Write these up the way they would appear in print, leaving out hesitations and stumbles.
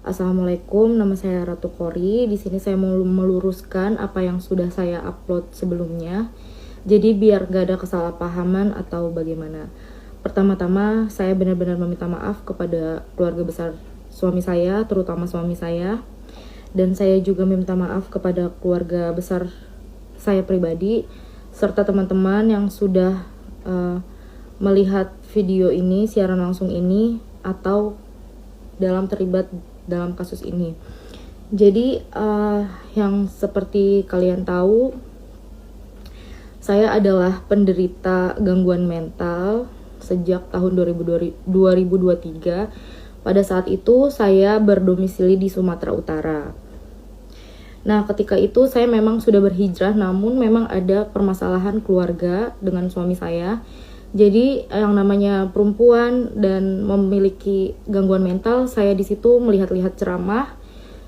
Assalamualaikum, nama saya Ratu Kori. Di sini saya mau meluruskan apa yang sudah saya upload sebelumnya. Jadi biar gak ada kesalahpahaman atau bagaimana. Pertama-tama saya benar-benar meminta maaf kepada keluarga besar suami saya, terutama suami saya. Dan saya juga meminta maaf kepada keluarga besar saya pribadi, serta teman-teman yang sudah melihat video ini, siaran langsung ini, atau terlibat dalam kasus ini. Jadi yang seperti kalian tahu, saya adalah penderita gangguan mental sejak tahun 2023. Pada saat itu saya berdomisili di Sumatera Utara. Nah, ketika itu saya memang sudah berhijrah, namun memang ada permasalahan keluarga dengan suami saya. Jadi yang namanya perempuan dan memiliki gangguan mental, saya di situ melihat-lihat ceramah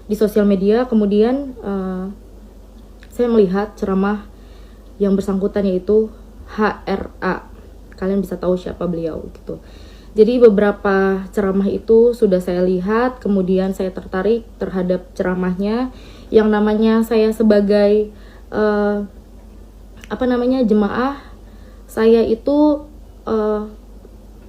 di sosial media. Kemudian saya melihat ceramah yang bersangkutan, yaitu HRA. Kalian bisa tahu siapa beliau gitu. Jadi beberapa ceramah itu sudah saya lihat, kemudian saya tertarik terhadap ceramahnya. Yang namanya saya sebagai jemaah, saya itu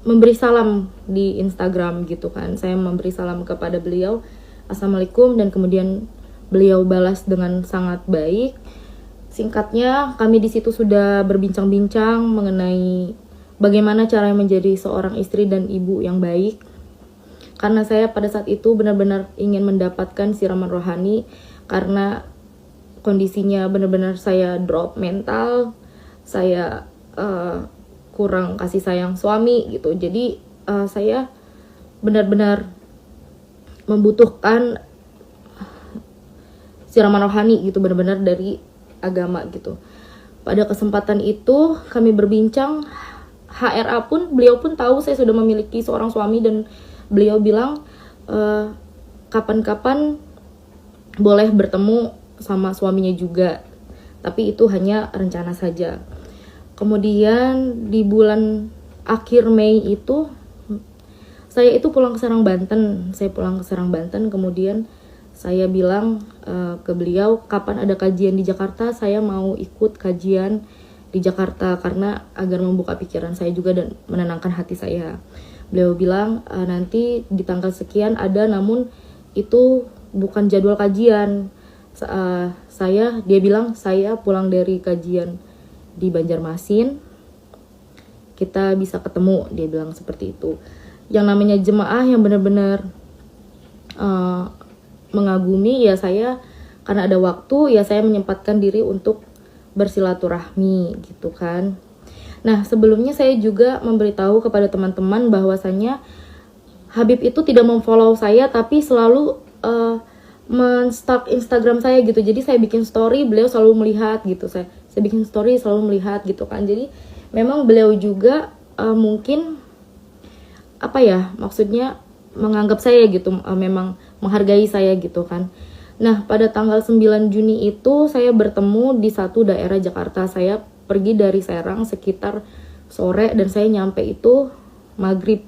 memberi salam di Instagram gitu kan. Saya memberi salam kepada beliau, Assalamualaikum, dan kemudian beliau balas dengan sangat baik. Singkatnya, kami di situ sudah berbincang-bincang mengenai bagaimana cara menjadi seorang istri dan ibu yang baik. Karena saya pada saat itu benar-benar ingin mendapatkan siraman rohani, karena kondisinya benar-benar saya drop mental, saya kurang kasih sayang suami gitu. Jadi saya benar-benar membutuhkan siraman rohani gitu, benar-benar dari agama gitu. Pada kesempatan itu kami berbincang, HRA pun, beliau pun tahu saya sudah memiliki seorang suami, dan beliau bilang kapan-kapan boleh bertemu sama suaminya juga, tapi itu hanya rencana saja. Kemudian di bulan akhir Mei itu saya itu pulang ke Serang, Banten. Kemudian saya bilang ke beliau, kapan ada kajian di Jakarta, saya mau ikut kajian di Jakarta karena agar membuka pikiran saya juga dan menenangkan hati saya. Beliau bilang nanti di tanggal sekian ada, namun itu bukan jadwal kajian. Dia bilang saya pulang dari kajian di Banjarmasin, kita bisa ketemu, dia bilang seperti itu. Yang namanya jemaah yang benar-benar mengagumi, ya saya karena ada waktu, ya saya menyempatkan diri untuk bersilaturahmi gitu kan. Nah, sebelumnya saya juga memberitahu kepada teman-teman bahwasannya Habib itu tidak memfollow saya, tapi selalu men-stalk Instagram saya gitu. Jadi saya bikin story, beliau selalu melihat gitu. Saya bikin story selalu melihat gitu kan. Jadi memang beliau juga mungkin maksudnya menganggap saya gitu, memang menghargai saya gitu kan. Nah, pada tanggal 9 Juni itu saya bertemu di satu daerah Jakarta. Saya pergi dari Serang sekitar sore dan saya nyampe itu maghrib.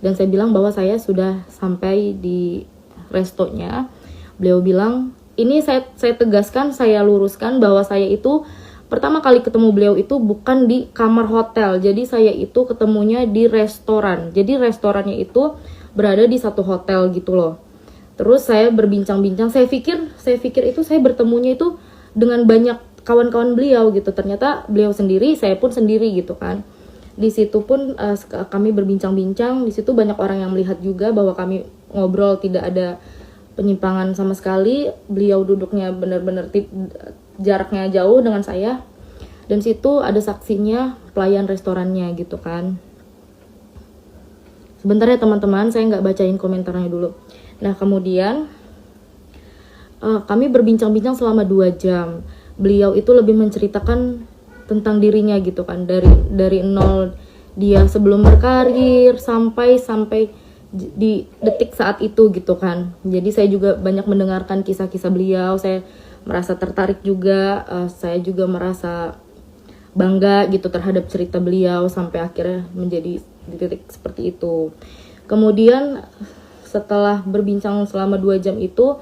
Dan saya bilang bahwa saya sudah sampai di restonya. Beliau bilang, ini saya tegaskan, saya luruskan bahwa saya itu pertama kali ketemu beliau itu bukan di kamar hotel. Jadi saya itu ketemunya di restoran. Jadi restorannya itu berada di satu hotel gitu loh. Terus saya berbincang-bincang, saya pikir itu saya bertemunya itu dengan banyak kawan-kawan beliau gitu. Ternyata beliau sendiri, saya pun sendiri gitu kan. Di situ pun kami berbincang-bincang, di situ banyak orang yang melihat juga bahwa kami ngobrol tidak ada penyimpangan sama sekali. Beliau duduknya benar-benar jaraknya jauh dengan saya. Dan situ ada saksinya, pelayan restorannya gitu kan. Sebentar ya teman-teman, saya nggak bacain komentarnya dulu. Nah, kemudian kami berbincang-bincang selama 2 jam. Beliau itu lebih menceritakan tentang dirinya gitu kan, dari nol dia sebelum berkarir sampai di detik saat itu gitu kan. Jadi saya juga banyak mendengarkan kisah-kisah beliau. Saya merasa tertarik juga, saya juga merasa bangga gitu terhadap cerita beliau sampai akhirnya menjadi di titik seperti itu. Kemudian setelah berbincang selama 2 jam itu,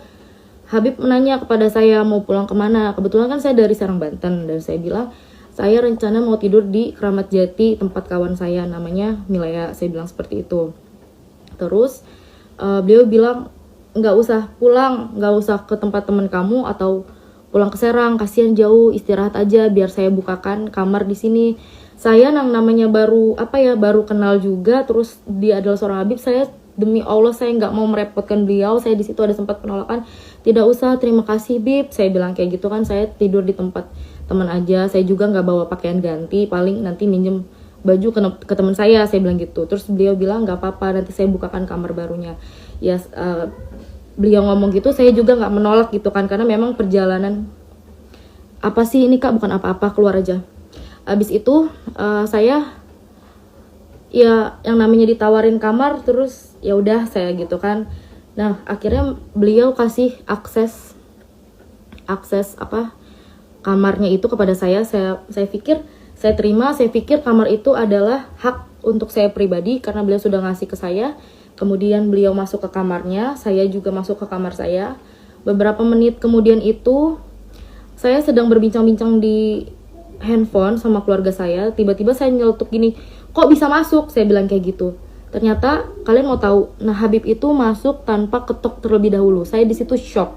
Habib menanya kepada saya mau pulang kemana. Kebetulan kan saya dari Serang, Banten, dan saya bilang saya rencana mau tidur di Kramat Jati, tempat kawan saya namanya Milea. Saya bilang seperti itu. Terus beliau bilang nggak usah pulang, nggak usah ke tempat teman kamu atau pulang ke Serang, kasihan jauh, istirahat aja biar saya bukakan kamar di sini. Saya namanya baru baru kenal juga, terus dia adalah seorang Habib. Saya demi Allah saya nggak mau merepotkan beliau. Saya di situ ada sempat penolakan, tidak usah, terima kasih Bib, saya bilang kayak gitu kan. Saya tidur di tempat teman aja, saya juga nggak bawa pakaian ganti, paling nanti minjem baju ke teman saya bilang gitu. Terus beliau bilang nggak apa-apa, nanti saya bukakan kamar barunya. Ya beliau ngomong gitu, saya juga nggak menolak gitu kan, karena memang perjalanan apa sih ini Kak, bukan apa-apa, keluar aja. Abis itu saya ya yang namanya ditawarin kamar, terus ya udah saya gitu kan. Nah akhirnya beliau kasih akses kamarnya itu kepada saya pikir saya terima. Saya pikir kamar itu adalah hak untuk saya pribadi karena beliau sudah ngasih ke saya. Kemudian beliau masuk ke kamarnya, saya juga masuk ke kamar saya. Beberapa menit kemudian itu saya sedang berbincang-bincang di handphone sama keluarga saya, tiba-tiba saya nyeletuk gini, kok bisa masuk? Saya bilang kayak gitu. Ternyata kalian mau tahu, nah Habib itu masuk tanpa ketok terlebih dahulu. Saya di situ shock.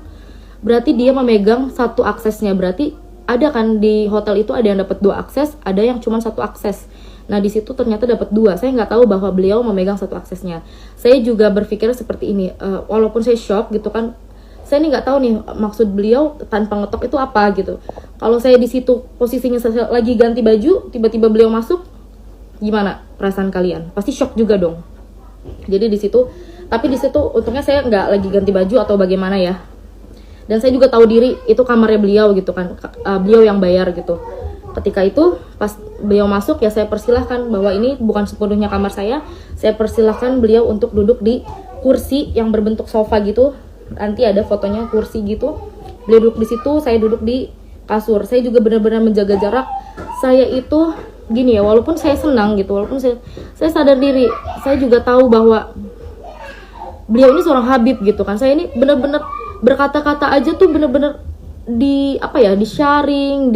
Berarti dia memegang satu aksesnya. Berarti ada kan di hotel itu ada yang dapat 2 akses, ada yang cuma 1 akses. Nah di situ ternyata dapat 2. Saya nggak tahu bahwa beliau memegang 1 aksesnya. Saya juga berpikir seperti ini, walaupun saya shock gitu kan. Saya nih nggak tahu nih maksud beliau tanpa ngetok itu apa gitu. Kalau saya di situ posisinya lagi ganti baju, tiba-tiba beliau masuk, gimana perasaan kalian? Pasti shock juga dong. Jadi di situ, tapi di situ untungnya saya nggak lagi ganti baju atau bagaimana ya. Dan saya juga tahu diri itu kamarnya beliau gitu kan, beliau yang bayar gitu. Ketika itu pas beliau masuk ya saya persilahkan bahwa ini bukan sepenuhnya kamar saya. Saya persilahkan beliau untuk duduk di kursi yang berbentuk sofa gitu. Nanti ada fotonya kursi gitu. Beliau duduk di situ, saya duduk di kasur. Saya juga benar-benar menjaga jarak. Saya itu gini ya, walaupun saya senang gitu, walaupun saya sadar diri, saya juga tahu bahwa beliau ini seorang Habib gitu kan. Saya ini benar-benar berkata-kata aja tuh benar-benar di sharing,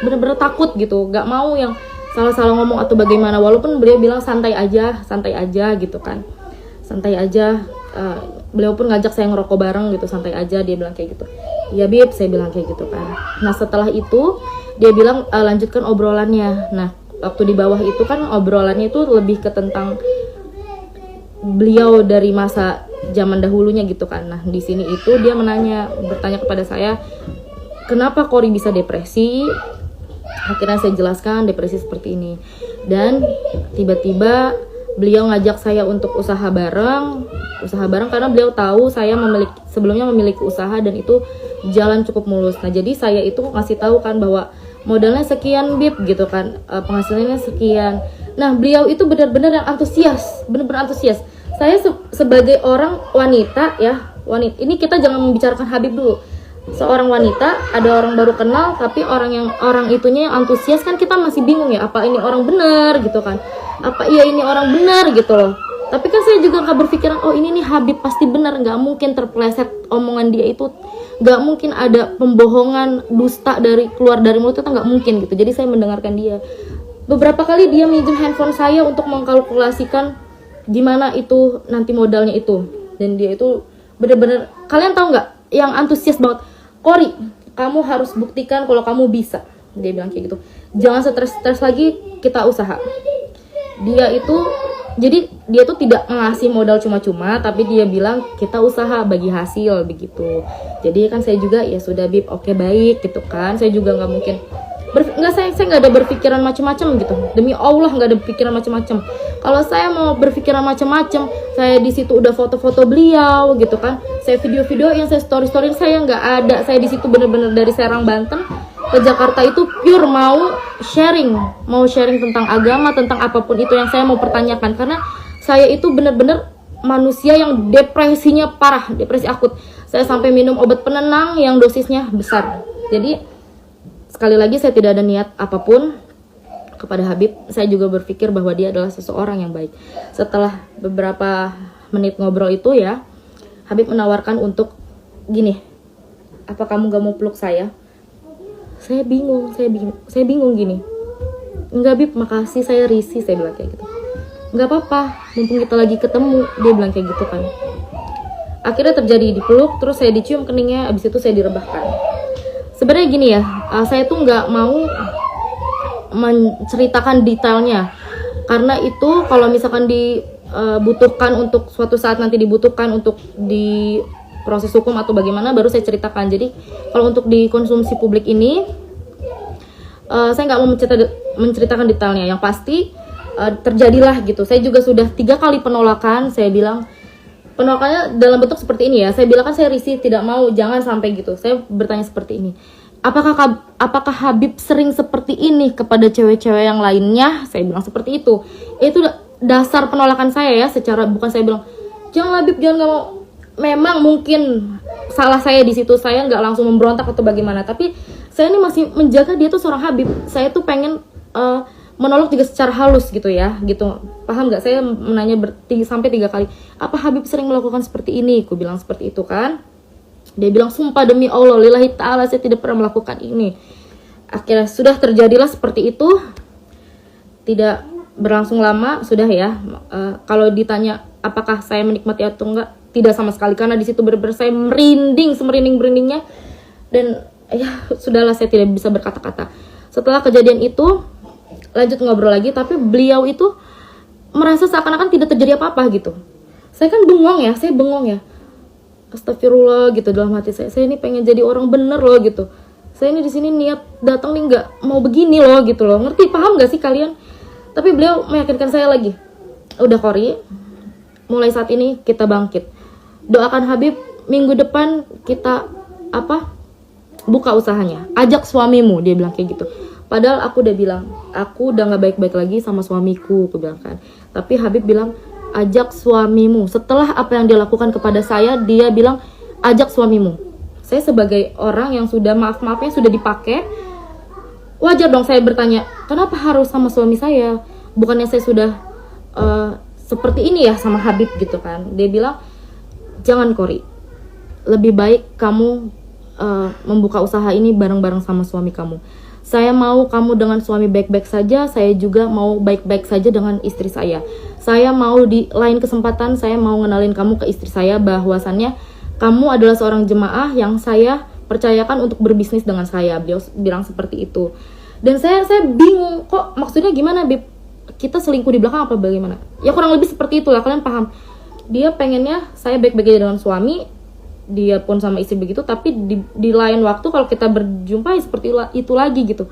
benar-benar takut gitu, nggak mau yang salah-salah ngomong atau bagaimana. Walaupun beliau bilang santai aja gitu kan, santai aja. Beliau pun ngajak saya ngerokok bareng gitu, santai aja, dia bilang kayak gitu. Ya Bib, saya bilang kayak gitu kan. Nah setelah itu dia bilang lanjutkan obrolannya. Nah waktu di bawah itu kan obrolannya itu lebih ke tentang beliau dari masa zaman dahulunya gitu kan. Nah di sini itu dia bertanya kepada saya, kenapa Kori bisa depresi? Akhirnya saya jelaskan depresi seperti ini. Dan tiba-tiba beliau ngajak saya untuk usaha bareng karena beliau tahu saya sebelumnya memiliki usaha dan itu jalan cukup mulus. Nah jadi saya itu ngasih tahu kan bahwa modalnya sekian Bib gitu kan, penghasilannya sekian. Nah beliau itu benar-benar yang antusias, benar-benar antusias. Saya sebagai orang wanita ya, ini kita jangan membicarakan Habib dulu. Seorang wanita, ada orang baru kenal, tapi orang itunya yang antusias kan kita masih bingung ya, apa ini orang benar gitu kan, apa iya ini orang benar gitu loh. Tapi kan saya juga nggak berpikiran, oh ini nih Habib pasti benar, nggak mungkin terpeleset omongan dia itu, nggak mungkin ada pembohongan dusta keluar dari mulut itu, nggak mungkin gitu. Jadi saya mendengarkan dia. Beberapa kali dia minjem handphone saya untuk mengkalkulasikan gimana itu nanti modalnya itu, dan dia itu bener-bener, kalian tahu nggak, yang antusias banget. Kori, kamu harus buktikan kalau kamu bisa, dia bilang kayak gitu. Jangan stres lagi, kita usaha. Dia tuh tidak ngasih modal cuma-cuma, tapi dia bilang kita usaha bagi hasil begitu. Jadi kan saya juga ya sudah Bib, oke baik gitu kan. Saya juga nggak mungkin saya nggak ada berpikiran macam-macam gitu. Demi Allah nggak ada pikiran macam-macam. Kalau saya mau berpikiran macam-macam, saya di situ udah foto-foto beliau gitu kan. Saya video-video yang saya story-storyin, saya nggak ada. Saya di situ bener-bener dari Serang Banten ke Jakarta itu pure mau sharing tentang agama, tentang apapun itu yang saya mau pertanyakan. Karena saya itu bener-bener manusia yang depresinya parah, depresi akut. Saya sampai minum obat penenang yang dosisnya besar. Jadi sekali lagi saya tidak ada niat apapun kepada Habib. Saya juga berpikir bahwa dia adalah seseorang yang baik. Setelah beberapa menit ngobrol itu ya, Habib menawarkan untuk gini, apa kamu gak mau peluk saya? Saya bingung gini. Enggak Bib, makasih, saya risih, saya bilang kayak gitu. Enggak apa-apa, mumpung kita lagi ketemu, dia bilang kayak gitu kan. Akhirnya terjadi dipeluk, terus saya dicium keningnya, abis itu saya direbahkan. Sebenarnya gini ya, saya tuh nggak mau menceritakan detailnya, karena itu kalau misalkan dibutuhkan untuk suatu saat nanti dibutuhkan untuk di proses hukum atau bagaimana, baru saya ceritakan. Jadi kalau untuk dikonsumsi publik ini, saya nggak mau menceritakan detailnya. Yang pasti terjadilah gitu. Saya juga sudah 3 kali penolakan. Saya bilang penolakannya dalam bentuk seperti ini ya. Saya bilang kan saya risih, tidak mau, jangan sampai gitu. Saya bertanya seperti ini. Apakah Habib sering seperti ini kepada cewek-cewek yang lainnya? Saya bilang seperti itu. Itu dasar penolakan saya ya. Secara bukan saya bilang jangan Habib, jangan, nggak mau. Memang mungkin salah saya di situ, saya nggak langsung memberontak atau bagaimana, tapi saya ini masih menjaga dia tuh seorang Habib. Saya tuh pengen menolak juga secara halus gitu ya, gitu. Paham nggak? Saya menanya sampai 3 kali. Apa Habib sering melakukan seperti ini? Aku bilang seperti itu kan. Dia bilang sumpah demi Allah, lillahi ta'ala, saya tidak pernah melakukan ini. Akhirnya sudah terjadilah seperti itu. Tidak berlangsung lama, sudah ya. Kalau ditanya apakah saya menikmati atau enggak, tidak sama sekali, karena di situ benar-benar saya merinding, semerinding-merindingnya, dan ya sudahlah, saya tidak bisa berkata-kata. Setelah kejadian itu lanjut ngobrol lagi, tapi beliau itu merasa seakan-akan tidak terjadi apa-apa gitu. Saya kan bengong ya, astagfirullah gitu dalam hati saya ini pengen jadi orang bener loh gitu. Saya ini di sini niat datang nih nggak mau begini loh gitu loh, ngerti, paham nggak sih kalian? Tapi beliau meyakinkan saya lagi, udah Kori, mulai saat ini kita bangkit. Doakan Habib, minggu depan kita buka usahanya. Ajak suamimu, dia bilang kayak gitu. Padahal aku udah bilang, aku udah gak baik-baik lagi sama suamiku, aku bilang kan. Tapi Habib bilang, ajak suamimu. Setelah apa yang dia lakukan kepada saya, dia bilang, ajak suamimu. Saya sebagai orang yang sudah maaf-maafnya sudah dipakai, wajar dong saya bertanya, kenapa harus sama suami saya? Bukannya saya sudah seperti ini ya sama Habib gitu kan. Dia bilang, jangan Kori, lebih baik kamu membuka usaha ini bareng-bareng sama suami kamu. Saya mau kamu dengan suami baik-baik saja, saya juga mau baik-baik saja dengan istri saya. Saya mau di lain kesempatan, saya mau ngenalin kamu ke istri saya, bahwasannya kamu adalah seorang jemaah yang saya percayakan untuk berbisnis dengan saya. Beliau bilang seperti itu. Dan saya bingung, kok maksudnya gimana Bib? Kita selingkuh di belakang apa bagaimana? Ya kurang lebih seperti itulah, kalian paham. Dia pengennya saya baik-baik aja dengan suami, dia pun sama istri begitu, tapi di lain waktu kalau kita berjumpa ya seperti itu lagi gitu.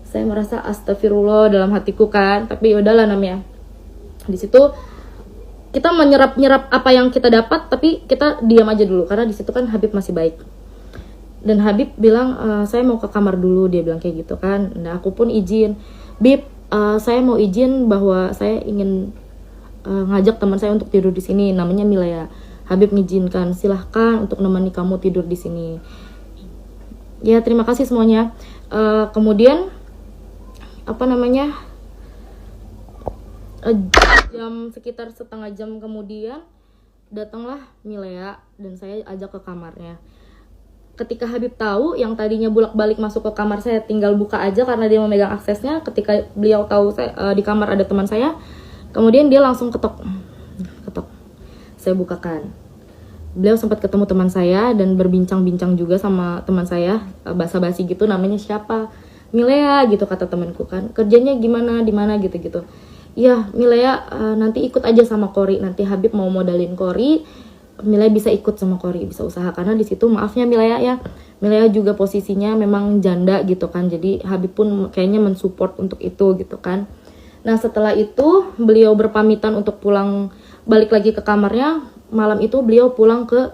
Saya merasa astagfirullah dalam hatiku kan, tapi yaudahlah namanya. Di situ kita menyerap apa yang kita dapat, tapi kita diam aja dulu karena di situ kan Habib masih baik. Dan Habib bilang, saya mau ke kamar dulu, dia bilang kayak gitu kan. Nah aku pun izin, Bib, saya mau izin bahwa saya ingin ngajak teman saya untuk tidur di sini, namanya Milea. Habib mengizinkan, silahkan untuk menemani kamu tidur di sini. Ya terima kasih semuanya. Kemudian sekitar setengah jam kemudian datanglah Milea dan saya ajak ke kamarnya. Ketika Habib tahu yang tadinya bolak-balik masuk ke kamar saya tinggal buka aja karena dia memegang aksesnya, ketika beliau tahu di kamar ada teman saya, kemudian dia langsung ketok. Saya bukakan. Beliau sempat ketemu teman saya dan berbincang-bincang juga sama teman saya, basa-basi gitu, namanya siapa? Milea gitu kata temanku kan. Kerjanya gimana, di mana gitu-gitu. Ya, Milea nanti ikut aja sama Kori. Nanti Habib mau modalin Kori, Milea bisa ikut sama Kori, bisa usaha, karena di situ maafnya Milea ya. Milea juga posisinya memang janda gitu kan. Jadi Habib pun kayaknya mensupport untuk itu gitu kan. Nah, setelah itu beliau berpamitan untuk pulang balik lagi ke kamarnya. Malam itu beliau pulang ke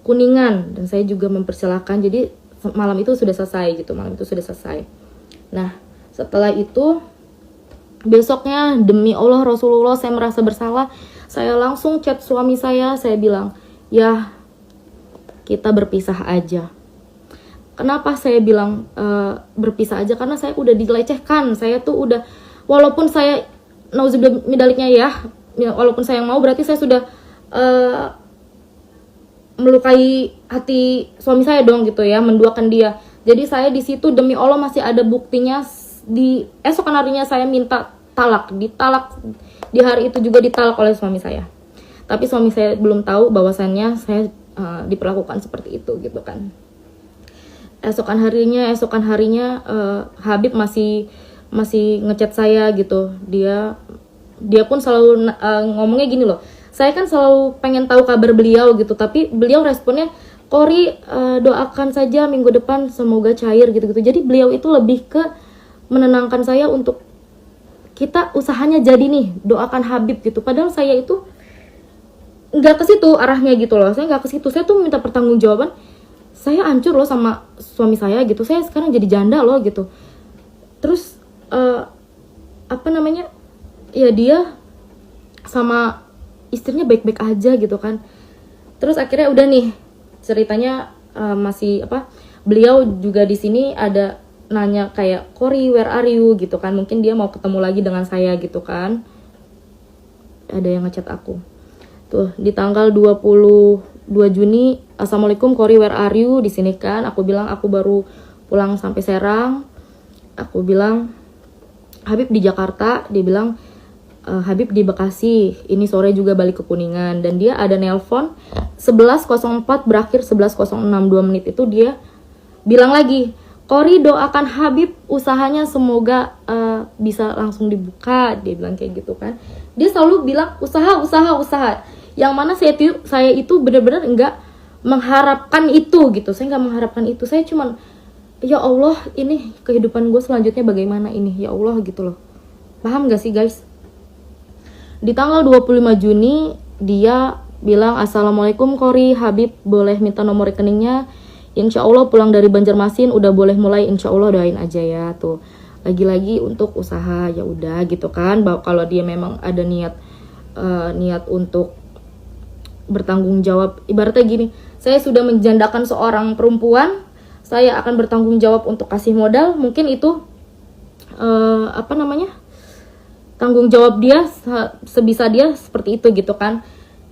Kuningan dan saya juga mempersilahkan. Jadi malam itu sudah selesai gitu, Nah, setelah itu besoknya demi Allah Rasulullah saya merasa bersalah. Saya langsung chat suami saya bilang, ya kita berpisah aja. Kenapa saya bilang berpisah aja? Karena saya udah dilecehkan. Saya tuh udah, walaupun saya nauzubillah min dzaliknya ya, walaupun saya yang mau, berarti saya sudah melukai hati suami saya dong gitu ya, menduakan dia. Jadi saya di situ demi Allah masih ada buktinya. Di esokan harinya saya minta ditalak di hari itu juga ditalak oleh suami saya. Tapi suami saya belum tahu bahwasannya saya diperlakukan seperti itu gitu kan. Esokan harinya Habib masih ngechat saya gitu. Dia pun selalu ngomongnya gini loh. Saya kan selalu pengen tahu kabar beliau gitu, tapi beliau responnya, "Kori, doakan saja minggu depan semoga cair," gitu-gitu. Jadi beliau itu lebih ke menenangkan saya untuk kita usahanya jadi nih, doakan Habib gitu. Padahal saya itu nggak ke situ arahnya gitu loh. Saya nggak ke situ. Saya tuh minta pertanggungjawaban. Saya hancur loh sama suami saya gitu. Saya sekarang jadi janda loh gitu. Terus ya dia sama istrinya baik-baik aja gitu kan. Terus akhirnya udah nih ceritanya beliau juga di sini ada nanya kayak, "Kori, where are you?" gitu kan. Mungkin dia mau ketemu lagi dengan saya gitu kan. Ada yang ngechat aku. Tuh, di tanggal 22 Juni, "Assalamualaikum Kori, where are you?" di sini kan. Aku bilang aku baru pulang sampai Serang. Aku bilang, "Habib di Jakarta." Dia bilang, "Habib di Bekasi. Ini sore juga balik ke Kuningan." Dan dia ada nelpon 11.04 berakhir 11.06, 2 menit itu dia bilang lagi, "Kori, doakan Habib usahanya semoga bisa langsung dibuka." Dia bilang kayak gitu kan. Dia selalu bilang usaha. Yang mana saya itu benar-benar enggak mengharapkan itu gitu. Saya enggak mengharapkan itu. Saya cuman, ya Allah, ini kehidupan gue selanjutnya bagaimana ini? Ya Allah gitu loh. Paham gak sih guys? Di tanggal 25 Juni dia bilang, "Assalamualaikum Kori, Habib boleh minta nomor rekeningnya? Insya Allah pulang dari Banjarmasin udah boleh mulai, insya Allah doain aja ya." Tuh, lagi-lagi untuk usaha, ya udah gitu kan. Kalau dia memang ada niat untuk bertanggung jawab, ibaratnya gini, saya sudah menjandakan seorang perempuan, saya akan bertanggung jawab untuk kasih modal. Mungkin itu tanggung jawab dia, sebisa dia seperti itu gitu kan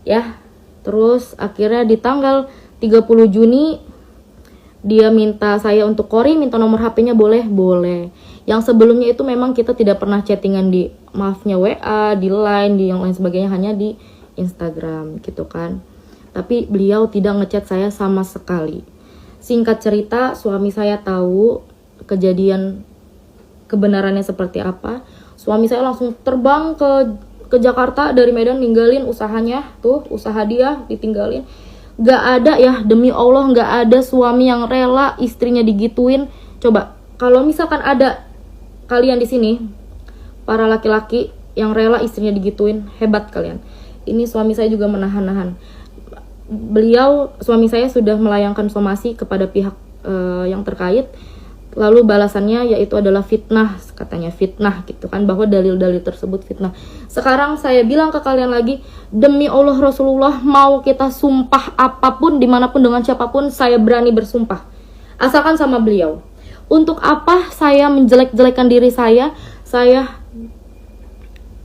ya. Terus akhirnya di tanggal 30 Juni dia minta saya untuk, "Kori, minta nomor HP-nya boleh?" Boleh. Yang sebelumnya itu memang kita tidak pernah chattingan di, maafnya, WA, di Line, di yang lain sebagainya, hanya di Instagram gitu kan. Tapi beliau tidak ngechat saya sama sekali. Singkat cerita, suami saya tahu kejadian kebenarannya seperti apa. Suami saya langsung terbang ke Jakarta dari Medan, ninggalin usahanya. Tuh, usaha dia ditinggalin. Gak ada ya, demi Allah gak ada suami yang rela istrinya digituin. Coba, kalau misalkan ada kalian di sini, para laki-laki yang rela istrinya digituin, hebat kalian. Ini suami saya juga menahan-nahan. Suami saya sudah melayangkan somasi kepada pihak yang terkait. Lalu balasannya yaitu adalah fitnah, katanya fitnah gitu kan, bahwa dalil-dalil tersebut fitnah. Sekarang saya bilang ke kalian lagi, demi Allah Rasulullah, mau kita sumpah apapun, dimanapun, dengan siapapun, saya berani bersumpah, asalkan sama beliau. Untuk apa saya menjelek-jelekan diri saya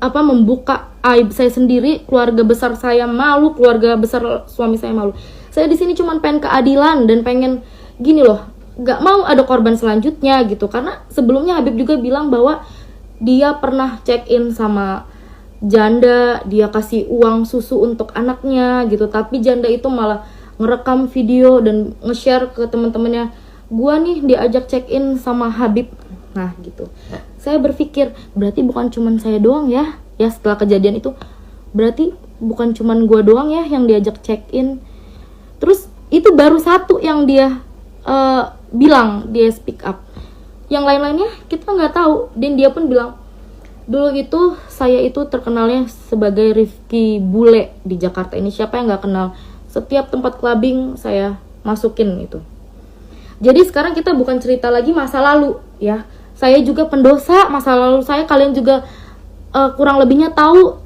membuka aib saya sendiri, keluarga besar saya malu, keluarga besar suami saya malu. Saya di sini cuma pengen keadilan dan pengen gini loh, gak mau ada korban selanjutnya gitu. Karena sebelumnya Habib juga bilang bahwa dia pernah check in sama janda, dia kasih uang susu untuk anaknya gitu, tapi janda itu malah ngerekam video dan nge-share ke teman-temannya, "Gua nih diajak check in sama Habib." Nah gitu. Saya berpikir, berarti bukan cuman saya doang ya setelah kejadian itu, berarti bukan cuman gua doang ya yang diajak check in. Terus itu baru satu yang dia bilang, dia speak up. Yang lain-lainnya kita nggak tahu. Dan dia pun bilang, dulu itu saya itu terkenalnya sebagai Rifki Bule di Jakarta ini. Siapa yang nggak kenal? Setiap tempat clubbing saya masukin itu. Jadi sekarang kita bukan cerita lagi masa lalu ya. Saya juga pendosa masa lalu saya. Kalian juga kurang lebihnya tahu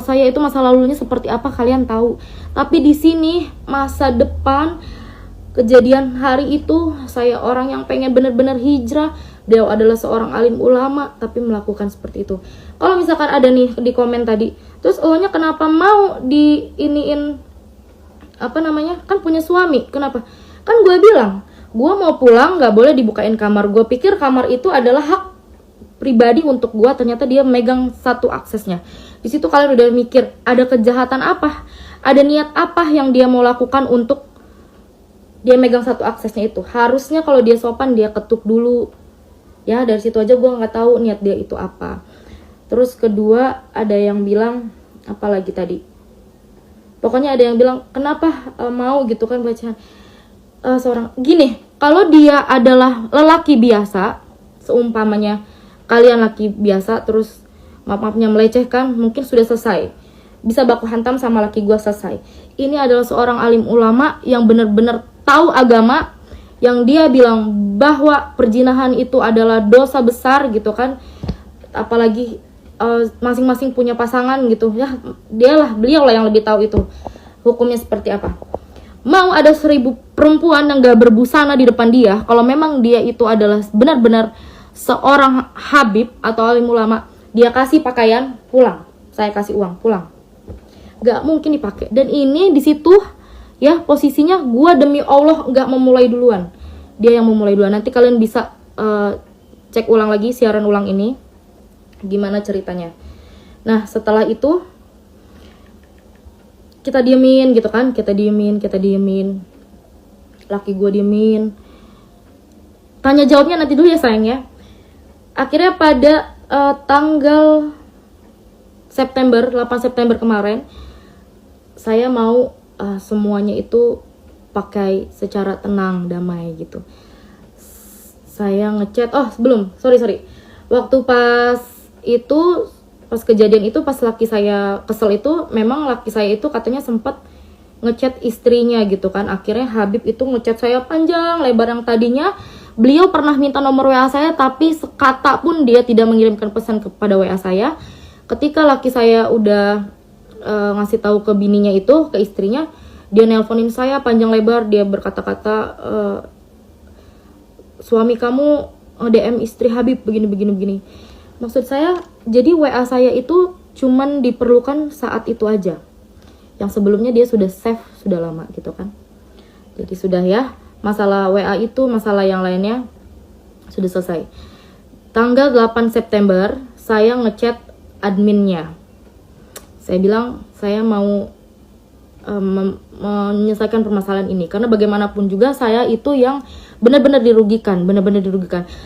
saya itu masa lalunya seperti apa, kalian tahu. Tapi di sini masa depan, kejadian hari itu, saya orang yang pengen benar-benar hijrah. Beliau adalah seorang alim ulama tapi melakukan seperti itu. Kalau misalkan ada nih di komen tadi, terus ohnya kenapa mau kan punya suami. Kenapa? Kan gue bilang gue mau pulang nggak boleh dibukain kamar. Gue pikir kamar itu adalah hak pribadi untuk gue, ternyata dia megang satu aksesnya. Di situ kalian udah mikir ada kejahatan apa, ada niat apa yang dia mau lakukan untuk dia megang satu aksesnya itu. Harusnya kalau dia sopan dia ketuk dulu. Ya dari situ aja gue nggak tahu niat dia itu apa. Terus kedua ada yang bilang apa lagi tadi? Pokoknya ada yang bilang kenapa mau gitu kan bacaan seorang gini. Kalau dia adalah lelaki biasa, seumpamanya kalian laki biasa terus maaf-maafnya melecehkan, mungkin sudah selesai. Bisa baku hantam sama laki gue selesai. Ini adalah seorang alim ulama yang benar-benar tahu agama, yang dia bilang bahwa perzinahan itu adalah dosa besar gitu kan. Apalagi masing-masing punya pasangan gitu ya, beliau lah yang lebih tahu itu hukumnya seperti apa. Mau ada 1000 perempuan yang gak berbusana di depan dia, kalau memang dia itu adalah benar-benar seorang habib atau alim ulama, dia kasih pakaian, pulang, saya kasih uang, pulang. Gak mungkin dipakai. Dan ini di situ ya posisinya gue demi Allah gak memulai duluan, dia yang memulai duluan. Nanti kalian bisa cek ulang lagi siaran ulang ini gimana ceritanya. Nah setelah itu kita diemin gitu kan, kita diemin, laki gue diemin, tanya jawabnya nanti dulu ya sayang ya. Akhirnya pada tanggal 8 September kemarin, saya mau semuanya itu pakai secara tenang, damai gitu. Saya ngechat, sorry. Waktu pas kejadian itu, pas laki saya kesel itu, memang laki saya itu katanya sempat ngechat istrinya gitu kan. Akhirnya Habib itu ngechat saya panjang lebar, yang tadinya beliau pernah minta nomor WA saya, tapi sekata pun dia tidak mengirimkan pesan kepada WA saya. Ketika laki saya udah ngasih tahu ke bininya itu, ke istrinya, dia nelponin saya panjang lebar. Dia berkata-kata, suami kamu DM istri Habib begini. Maksud saya, jadi WA saya itu cuman diperlukan saat itu aja. Yang sebelumnya dia sudah save, sudah lama gitu kan. Jadi sudah ya, masalah WA itu, masalah yang lainnya sudah selesai. Tanggal 8 September, saya ngechat adminnya. Saya bilang, saya mau menyelesaikan permasalahan ini. Karena bagaimanapun juga saya itu yang benar-benar dirugikan.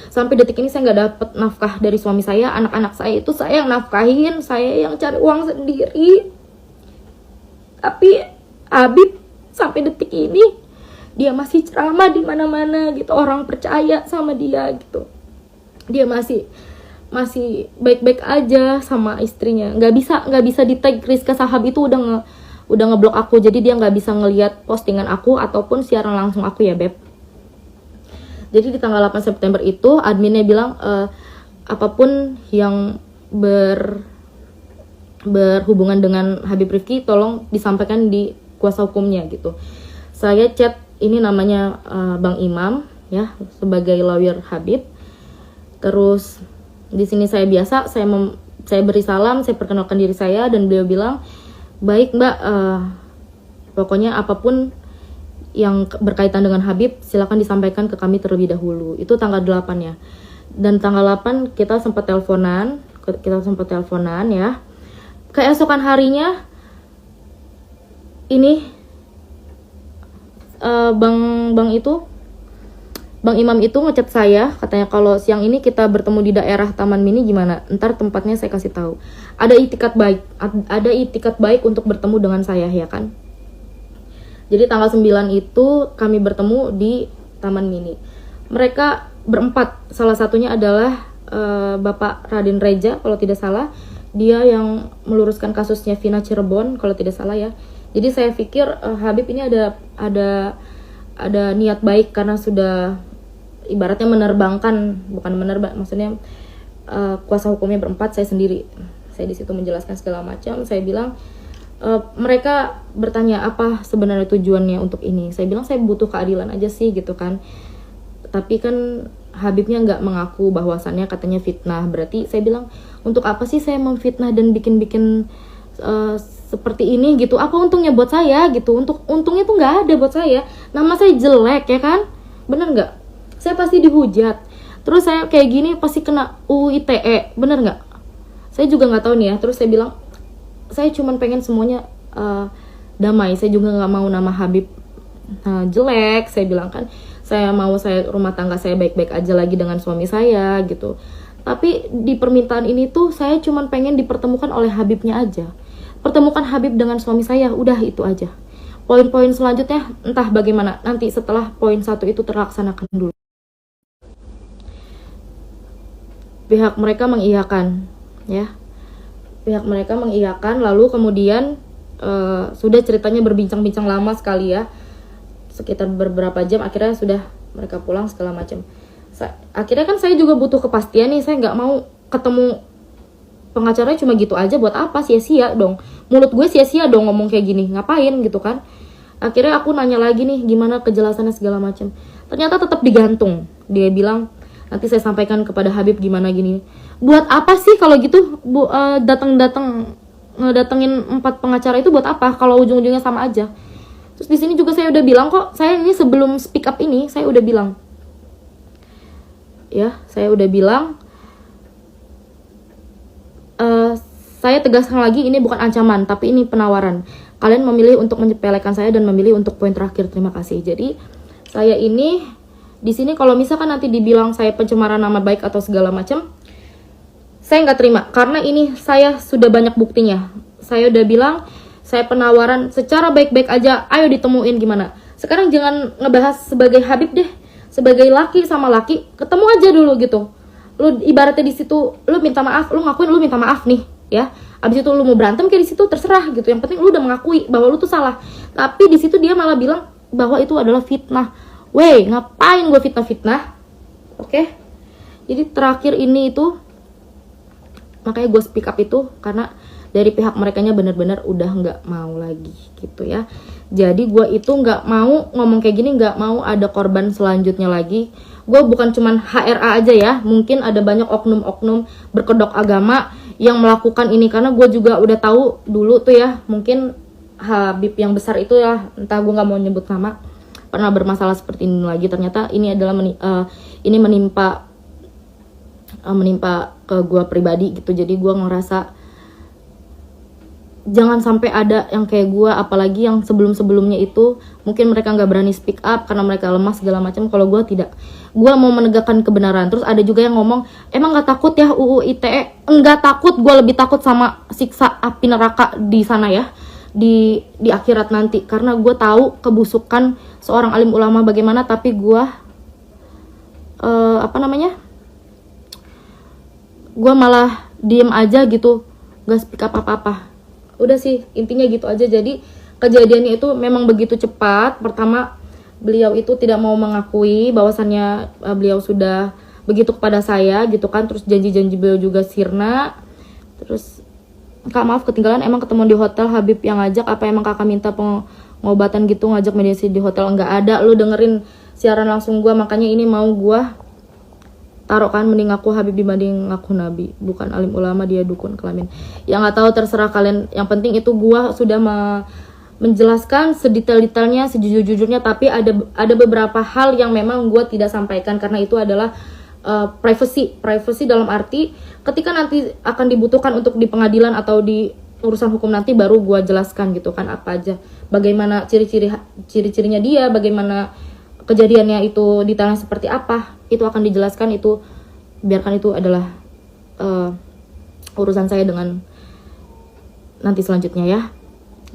Sampai detik ini saya nggak dapat nafkah dari suami saya. Anak-anak saya itu saya yang nafkahin, saya yang cari uang sendiri. Tapi Habib sampai detik ini dia masih ceramah di mana-mana gitu, orang percaya sama dia gitu. Dia masih baik-baik aja sama istrinya. Nggak bisa di tag Rizka Sahab itu udah ngeblok aku, jadi dia nggak bisa ngelihat postingan aku ataupun siaran langsung aku ya beb. Jadi di tanggal 8 September itu adminnya bilang apapun yang berhubungan dengan Habib Rifki tolong disampaikan di kuasa hukumnya gitu. Saya chat, ini namanya Bang Imam ya, sebagai lawyer Habib. Terus di sini saya biasa, saya beri salam, saya perkenalkan diri saya, dan beliau bilang, baik mbak, pokoknya apapun yang berkaitan dengan Habib silakan disampaikan ke kami terlebih dahulu. Itu tanggal 8 ya. Dan tanggal 8 kita sempat teleponan ya. Keesokan harinya ini Bang Imam itu ngechat saya, katanya kalau siang ini kita bertemu di daerah Taman Mini gimana? Ntar tempatnya saya kasih tahu. Ada itikat baik untuk bertemu dengan saya ya kan. Jadi tanggal 9 itu kami bertemu di Taman Mini. Mereka berempat, salah satunya adalah Bapak Raden Reja kalau tidak salah. Dia yang meluruskan kasusnya Vina Cirebon kalau tidak salah ya. Jadi saya pikir Habib ini ada niat baik karena sudah ibaratnya maksudnya kuasa hukumnya berempat, saya sendiri. Saya di situ menjelaskan segala macam. Saya bilang mereka bertanya apa sebenarnya tujuannya untuk ini. Saya bilang saya butuh keadilan aja sih gitu kan. Tapi kan Habibnya nggak mengaku bahwasannya katanya fitnah. Berarti saya bilang untuk apa sih saya memfitnah dan bikin seperti ini gitu. Apa untungnya buat saya gitu? Untungnya tuh nggak ada buat saya. Nama saya jelek ya kan, bener nggak? Saya pasti dihujat. Terus saya kayak gini pasti kena UU ITE, bener nggak? Saya juga nggak tahu nih ya. Terus saya bilang, saya cuman pengen semuanya damai. Saya juga nggak mau nama Habib jelek. Saya bilang kan, saya rumah tangga saya baik-baik aja lagi dengan suami saya gitu. Tapi di permintaan ini tuh saya cuman pengen dipertemukan oleh Habibnya aja. Pertemukan Habib dengan suami saya, udah itu aja. Poin-poin selanjutnya entah bagaimana nanti setelah poin 1 itu terlaksanakan dulu. Pihak mereka mengiyakan, ya. Pihak mereka mengiyakan, lalu kemudian sudah ceritanya berbincang-bincang lama sekali ya, sekitar beberapa jam. Akhirnya sudah mereka pulang segala macam. Akhirnya kan saya juga butuh kepastian nih, saya nggak mau ketemu pengacaranya cuma gitu aja, buat apa, sia-sia dong, mulut gue sia-sia dong ngomong kayak gini, ngapain gitu kan. Akhirnya aku nanya lagi nih gimana kejelasannya segala macam, ternyata tetap digantung. Dia bilang nanti saya sampaikan kepada Habib gimana gini. Buat apa sih kalau gitu datengin 4 pengacara itu buat apa kalau ujung-ujungnya sama aja. Terus di sini juga saya udah bilang kok, saya ini sebelum speak up ini saya udah bilang, ya saya udah bilang, saya tegaskan lagi, ini bukan ancaman tapi ini penawaran. Kalian memilih untuk menyepelekan saya dan memilih untuk poin terakhir, terima kasih. Jadi saya ini di sini kalau misalkan nanti dibilang saya pencemaran nama baik atau segala macam, saya nggak terima, karena ini saya sudah banyak buktinya. Saya udah bilang, saya penawaran secara baik-baik aja, ayo ditemuin gimana. Sekarang jangan ngebahas sebagai Habib deh, sebagai laki sama laki, ketemu aja dulu gitu. Lu ibaratnya di situ, lu minta maaf, lu ngakuin lu minta maaf nih, ya. Abis itu lu mau berantem kayak di situ terserah gitu. Yang penting lu udah mengakui bahwa lu tuh salah. Tapi di situ dia malah bilang bahwa itu adalah fitnah. Wey, ngapain gue fitnah-fitnah? Oke. Jadi terakhir ini itu, makanya gue speak up itu karena dari pihak merekanya benar-benar udah nggak mau lagi gitu ya. Jadi gue itu nggak mau ngomong kayak gini, nggak mau ada korban selanjutnya lagi. Gue bukan cuman HRA aja ya, mungkin ada banyak oknum-oknum berkedok agama yang melakukan ini, karena gue juga udah tahu dulu tuh ya, mungkin Habib yang besar itu ya, entah, gue nggak mau nyebut nama, pernah bermasalah seperti ini lagi. Ternyata ini adalah ini menimpa ke gue pribadi gitu. Jadi gue ngerasa jangan sampai ada yang kayak gue, apalagi yang sebelumnya itu mungkin mereka nggak berani speak up karena mereka lemah segala macam. Kalau gue tidak, gue mau menegakkan kebenaran. Terus ada juga yang ngomong, emang nggak takut ya UU ITE? Enggak takut, gue lebih takut sama siksa api neraka di sana ya, di akhirat nanti, karena gue tahu kebusukan seorang alim ulama bagaimana. Tapi gue gue malah diem aja gitu, gak speak up apa-apa. Udah sih, intinya gitu aja. Jadi kejadiannya itu memang begitu cepat. Pertama, beliau itu tidak mau mengakui bahwasannya beliau sudah begitu kepada saya gitu kan. Terus janji-janji beliau juga sirna. Terus, Kak maaf ketinggalan, emang ketemu di hotel Habib yang ngajak, apa emang kakak minta pengobatan gitu, ngajak mediasi di hotel? Nggak ada, lu dengerin siaran langsung gue. Makanya ini mau gue taruh kan, mending aku Habib dibanding aku Nabi. Bukan alim ulama, dia dukun kelamin. Yang nggak tahu terserah kalian. Yang penting itu gue sudah menjelaskan sedetail-detailnya, sejujur-jujurnya. Tapi ada beberapa hal yang memang gue tidak sampaikan karena itu adalah privacy dalam arti ketika nanti akan dibutuhkan untuk di pengadilan atau di urusan hukum nanti baru gue jelaskan gitu kan, apa aja, bagaimana ciri-cirinya dia, bagaimana kejadiannya itu, detailnya seperti apa, itu akan dijelaskan. Itu biarkan, itu adalah urusan saya dengan nanti selanjutnya ya.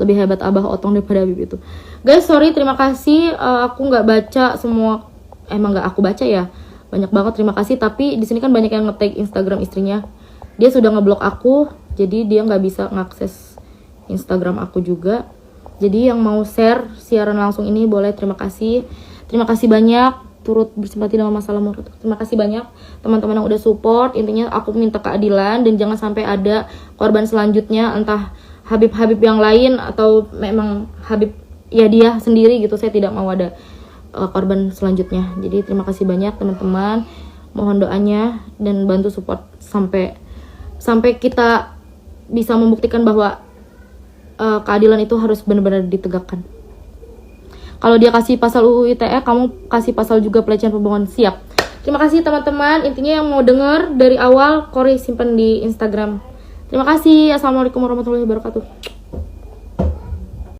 Lebih hebat Abah Otong daripada Habib itu. Guys, sorry, terima kasih. Aku nggak baca semua, emang nggak aku baca ya, banyak banget, terima kasih. Tapi di sini kan banyak yang nge-tag Instagram istrinya, dia sudah ngeblok aku, jadi dia nggak bisa ngakses Instagram aku juga. Jadi yang mau share siaran langsung ini boleh, terima kasih banyak, turut bersimpati dengan masalah murid. Terima kasih banyak teman-teman yang udah support. Intinya aku minta keadilan dan jangan sampai ada korban selanjutnya, entah Habib yang lain atau memang Habib ya dia sendiri gitu. Saya tidak mau ada korban selanjutnya. Jadi terima kasih banyak teman-teman, mohon doanya dan bantu support sampai kita bisa membuktikan bahwa keadilan itu harus benar-benar ditegakkan. Kalau dia kasih pasal UU ITE, kamu kasih pasal juga pelecehan pembohongan. Siap. Terima kasih teman-teman. Intinya yang mau denger dari awal, Kori simpan di Instagram. Terima kasih. Assalamualaikum warahmatullahi wabarakatuh.